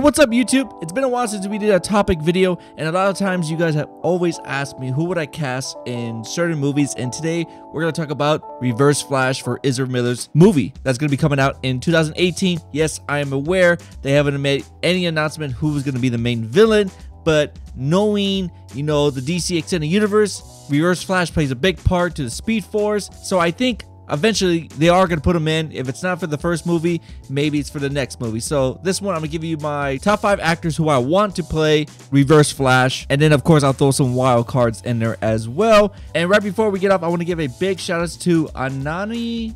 what's up YouTube? It's been a while since we did a topic video, and a lot of times you guys have always asked me who would I cast in certain movies, and today we're going to talk about Reverse Flash for Ezra Miller's movie that's going to be coming out in 2018. Yes, I am aware they haven't made any announcement who is going to be the main villain, but knowing, you know, the DC Extended Universe, Reverse Flash plays a big part to the Speed Force, so I think eventually they are going to put him in. If it's not for the first movie, maybe it's for the next movie. So this one, I'm going to give you my top 5 actors who I want to play Reverse Flash. And then, of course, I'll throw some wild cards in there as well. And right before we get off, I want to give a big shout out to Anana.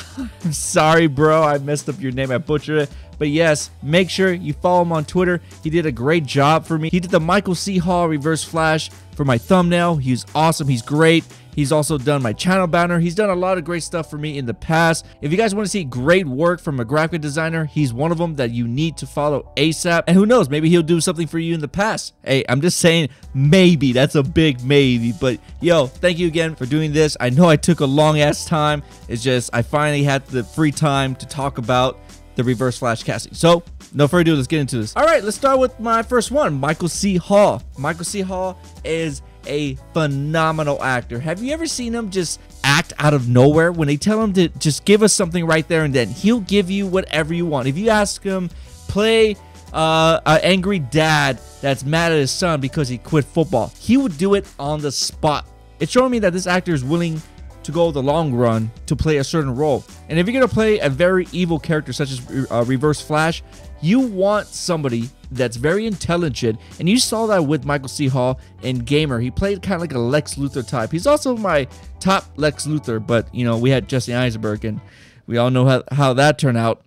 I'm sorry, bro. I messed up your name. I butchered it. But yes, make sure you follow him on Twitter. He did a great job for me. He did the Michael C. Hall Reverse Flash for my thumbnail. He's awesome. He's great. He's also done my channel banner. He's done a lot of great stuff for me in the past. If you guys want to see great work from a graphic designer, he's one of them that you need to follow ASAP. And who knows, maybe he'll do something for you in the past. Hey, I'm just saying maybe. That's a big maybe. But yo, thank you again for doing this. I know I took a long ass time. It's just I finally had the free time to talk about the Reverse Flash casting. So no further ado, let's get into this. All right, let's start with my first one, Michael C. Hall. Michael C. Hall is a phenomenal actor. Have you ever seen him just act out of nowhere? When they tell him to just give us something right there and then, he'll give you whatever you want. If you ask him, play an angry dad that's mad at his son because he quit football, he would do it on the spot. It's showing me that this actor is willing to go the long run to play a certain role. And if you're gonna play a very evil character such as Reverse Flash, you want somebody that's very intelligent, and you saw that with Michael C. Hall in Gamer. He played kind of like a Lex Luthor type. He's also my top Lex Luthor, but you know, we had Jesse Eisenberg, and we all know how that turned out.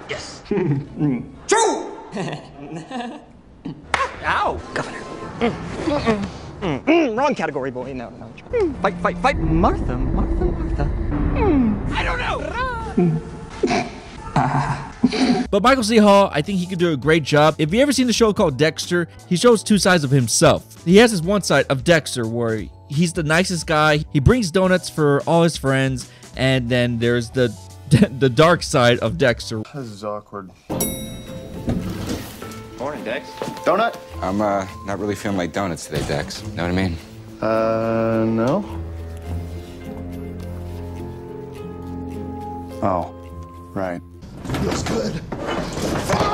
Yes. True. Ow, Governor. Wrong category, boy. No. Fight. Martha. I don't know. But Michael C. Hall, I think he could do a great job. If you ever seen the show called Dexter, he shows two sides of himself. He has this one side of Dexter where he's the nicest guy. He brings donuts for all his friends. And then there's the dark side of Dexter. This is awkward. Morning, Dex. Donut? I'm not really feeling like donuts today, Dex. Know what I mean? No. Oh, right. Feels good. Fuck!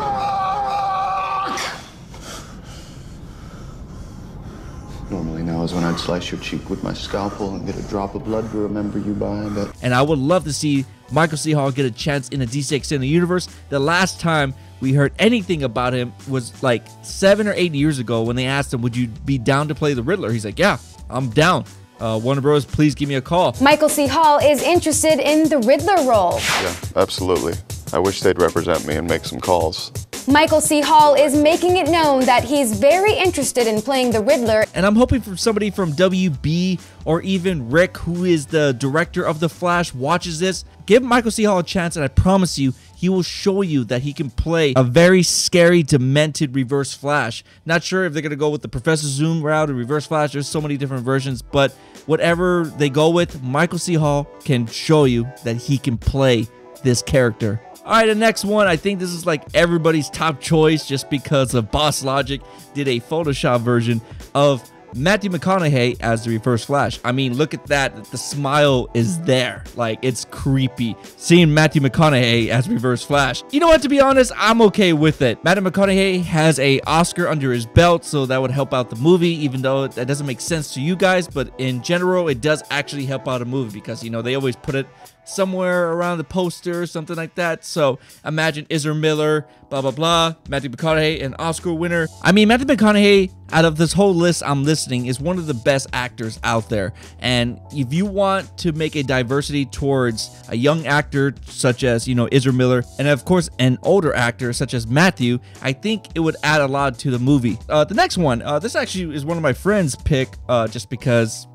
Normally now is when I'd slice your cheek with my scalpel and get a drop of blood to remember you by, but... And I would love to see Michael C. Hall get a chance in the DC Extended Universe. The last time we heard anything about him was like 7 or 8 years ago when they asked him, would you be down to play the Riddler? He's like, yeah, I'm down. Warner Bros., please give me a call. Michael C. Hall is interested in the Riddler role. Yeah, absolutely. I wish they'd represent me and make some calls. Michael C. Hall is making it known that he's very interested in playing the Riddler. And I'm hoping for somebody from WB or even Rick, who is the director of The Flash, watches this. Give Michael C. Hall a chance, and I promise you, he will show you that he can play a very scary, demented Reverse Flash. Not sure if they're going to go with the Professor Zoom route or Reverse Flash. There's so many different versions, but whatever they go with, Michael C. Hall can show you that he can play this character. All right, the next one, I think this is like everybody's top choice just because of Boss Logic did a Photoshop version of Matthew McConaughey as the Reverse Flash. I mean, look at that. The smile is there. Like, it's creepy seeing Matthew McConaughey as Reverse Flash. You know what? To be honest, I'm okay with it. Matthew McConaughey has an Oscar under his belt, so that would help out the movie, even though that doesn't make sense to you guys. But in general, it does actually help out a movie because, you know, they always put it somewhere around the poster or something like that. So imagine Ezra Miller, blah, blah, blah, Matthew McConaughey, an Oscar winner. I mean, Matthew McConaughey, out of this whole list I'm listening, is one of the best actors out there. And if you want to make a diversity towards a young actor such as, you know, Ezra Miller, and of course an older actor such as Matthew, I think it would add a lot to the movie. The next one, this actually is one of my friends' pick, just because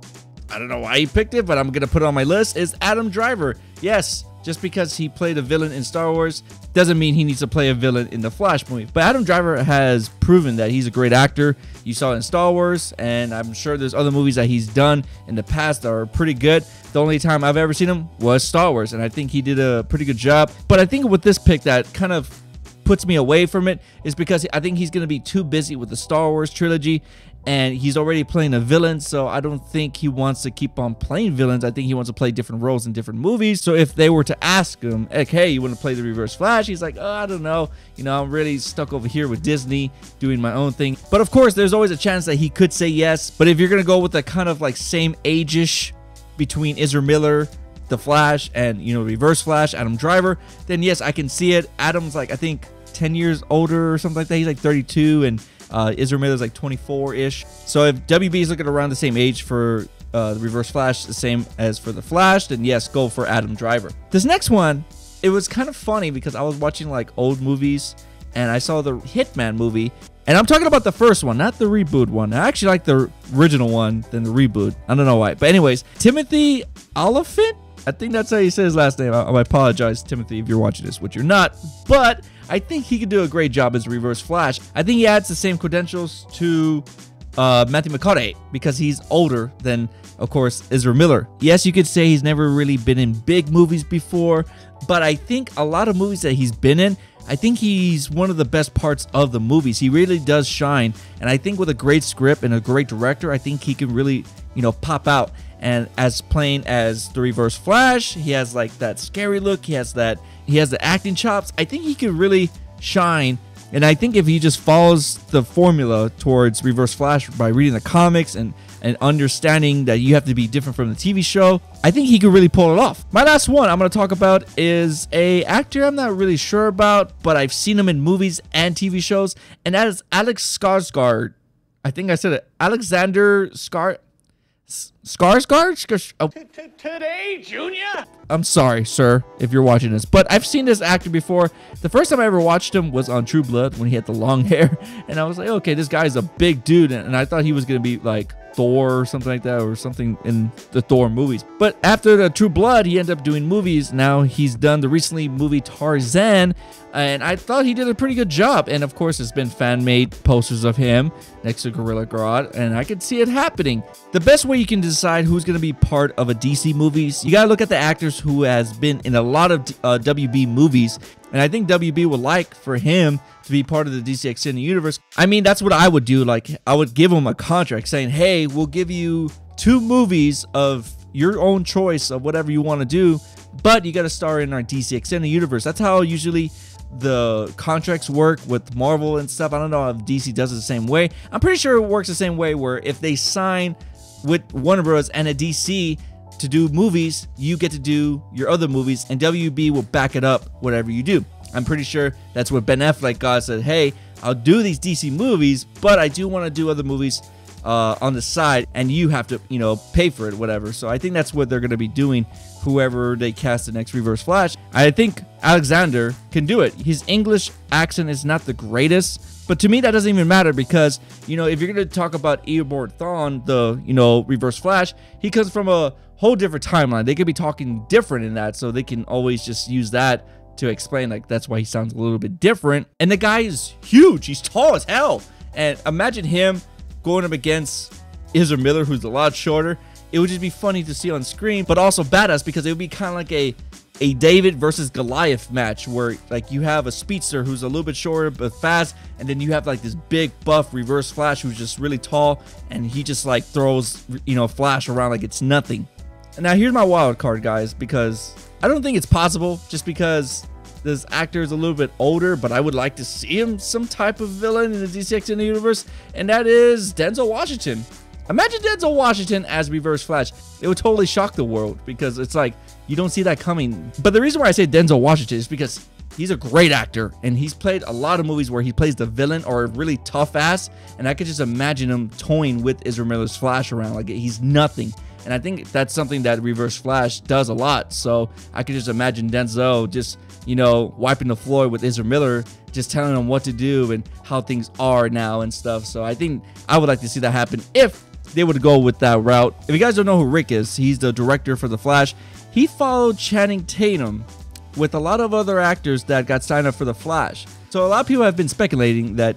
I don't know why he picked it, but I'm gonna put it on my list, is Adam Driver. Yes, just because he played a villain in Star Wars doesn't mean he needs to play a villain in the Flash movie. But Adam Driver has proven that he's a great actor. You saw it in Star Wars, and I'm sure there's other movies that he's done in the past that are pretty good. The only time I've ever seen him was Star Wars, and I think he did a pretty good job. But I think with this pick that kind of puts me away from it is because I think he's going to be too busy with the Star Wars trilogy, and he's already playing a villain, so I don't think he wants to keep on playing villains. I think he wants to play different roles in different movies. So if they were to ask him, like, hey, you want to play the Reverse Flash? He's like, oh, I don't know. You know, I'm really stuck over here with Disney doing my own thing. But of course, there's always a chance that he could say yes. But if you're going to go with the kind of like same age-ish between Ezra Miller, the Flash, and, you know, Reverse Flash, Adam Driver, then yes, I can see it. Adam's like, I think 10 years older or something like that. He's like 32, and Ezra Miller's like 24-ish. So if WB is looking around the same age for the Reverse Flash, the same as for the Flash, then yes, go for Adam Driver. This next one, it was kind of funny because I was watching like old movies, and I saw the Hitman movie, and I'm talking about the first one, not the reboot one. I actually like the original one than the reboot. I don't know why. But anyways, Timothy Olyphant? I think that's how you say his last name. I apologize, Timothy, if you're watching this, which you're not. But I think he could do a great job as Reverse Flash. I think he adds the same credentials to Matthew McConaughey because he's older than, of course, Ezra Miller. Yes, you could say he's never really been in big movies before, but I think a lot of movies that he's been in, I think he's one of the best parts of the movies. He really does shine, and I think with a great script and a great director, I think he can really, you know, pop out. And as playing as the Reverse Flash, he has like that scary look. He has the acting chops. I think he could really shine. And I think if he just follows the formula towards Reverse Flash by reading the comics and understanding that you have to be different from the TV show, I think he could really pull it off. My last one I'm going to talk about is a actor I'm not really sure about, but I've seen him in movies and TV shows, and that is Alex Skarsgard. I think I said it. Alexander Skarsgard? Oh. Today, Junior? I'm sorry, sir, if you're watching this, but I've seen this actor before. The first time I ever watched him was on True Blood when he had the long hair, and I was like, okay, this guy's a big dude, and I thought he was going to be like Thor or something like that, or something in the Thor movies. But after the True Blood, he ended up doing movies. Now he's done the recently movie Tarzan, and I thought he did a pretty good job. And of course, there's been fan-made posters of him next to Gorilla Grodd, and I could see it happening. The best way you can decide who's going to be part of a DC movies, you got to look at the actors who has been in a lot of WB movies, and I think WB would like for him to be part of the DC Extended Universe. I mean, that's what I would do. Like, I would give him a contract saying, hey, we'll give you 2 movies of your own choice of whatever you want to do, but you got to star in our DC Extended Universe. That's how usually the contracts work with Marvel and stuff. I don't know if DC does it the same way. I'm pretty sure it works the same way, where if they sign with Warner Bros. And a DC to do movies, you get to do your other movies, and WB will back it up whatever you do. I'm pretty sure that's what Ben Affleck got, said, hey, I'll do these DC movies, but I do want to do other movies on the side, and you have to, you know, pay for it, whatever. So I think that's what they're going to be doing, whoever they cast the next Reverse Flash. I think Alexander can do it. His English accent is not the greatest, but to me that doesn't even matter, because, you know, if you're going to talk about Eobard Thawne, the, you know, Reverse Flash, he comes from a whole different timeline. They could be talking different in that, so they can always just use that to explain, like, that's why he sounds a little bit different. And the guy is huge. He's tall as hell. And imagine him going up against Ezra Miller, who's a lot shorter. It would just be funny to see on screen, but also badass, because it would be kind of like a David versus Goliath match, where like you have a speedster who's a little bit shorter but fast, and then you have like this big buff Reverse Flash who's just really tall, and he just like throws, you know, Flash around like it's nothing. And now here's my wild card, guys, because I don't think it's possible, just because this actor is a little bit older, but I would like to see him some type of villain in the DC Extended Universe, and that is Denzel Washington. Imagine Denzel Washington as Reverse Flash. It would totally shock the world, because it's like, you don't see that coming. But the reason why I say Denzel Washington is because he's a great actor, and he's played a lot of movies where he plays the villain or a really tough ass, and I could just imagine him toying with Ezra Miller's Flash around like he's nothing. And I think that's something that Reverse Flash does a lot. So I could just imagine Denzel just, you know, wiping the floor with Ezra Miller, just telling him what to do and how things are now and stuff. So I think I would like to see that happen if they would go with that route. If you guys don't know who Rick is, he's the director for The Flash. He followed Channing Tatum with a lot of other actors that got signed up for The Flash. So a lot of people have been speculating that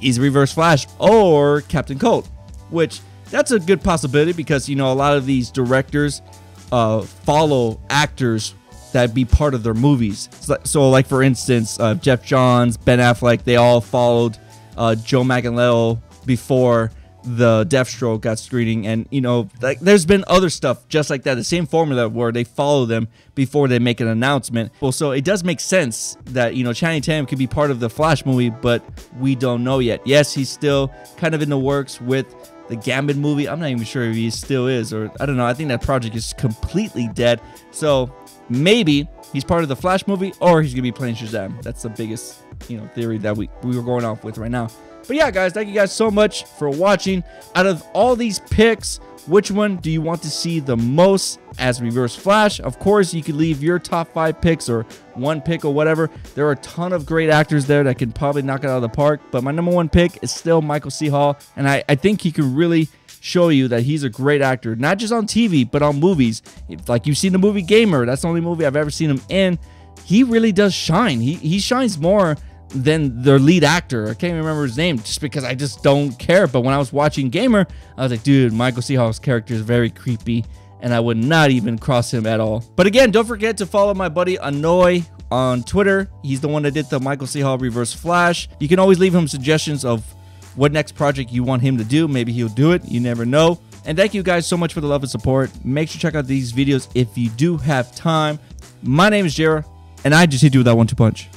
he's Reverse Flash or Captain Cold, which that's a good possibility, because, you know, a lot of these directors follow actors that be part of their movies. So like for instance, Jeff Johns, Ben Affleck, they all followed Joe Manganiello before the Deathstroke got screening, and you know, like there's been other stuff just like that, the same formula where they follow them before they make an announcement. Well, so it does make sense that, you know, Channing Tatum could be part of the Flash movie, but we don't know yet. Yes, he's still kind of in the works with the Gambit movie. I'm not even sure if he still is, or I don't know. I think that project is completely dead. So maybe he's part of the Flash movie, or he's gonna be playing Shazam. That's the biggest, you know, theory that we were going off with right now. But yeah, guys, thank you guys so much for watching. Out of all these picks, which one do you want to see the most as Reverse Flash? Of course, you could leave your top 5 picks or one pick or whatever. There are a ton of great actors there that can probably knock it out of the park. But my number 1 pick is still Michael C. Hall. And I think he can really show you that he's a great actor, not just on TV, but on movies. Like you've seen the movie Gamer. That's the only movie I've ever seen him in. He really does shine. He shines more than their lead actor. I can't even remember his name just because I just don't care. But when I was watching Gamer, I was like, dude, Michael C. Hall's character is very creepy, and I would not even cross him at all. But again, don't forget to follow my buddy Anoy on Twitter. He's the one that did the Michael C. Hall Reverse Flash. You can always leave him suggestions of what next project you want him to do. Maybe he'll do it. You never know. And thank you guys so much for the love and support. Make sure to check out these videos if you do have time. My name is JaeRoar, and I just hit you with that 1-2 punch.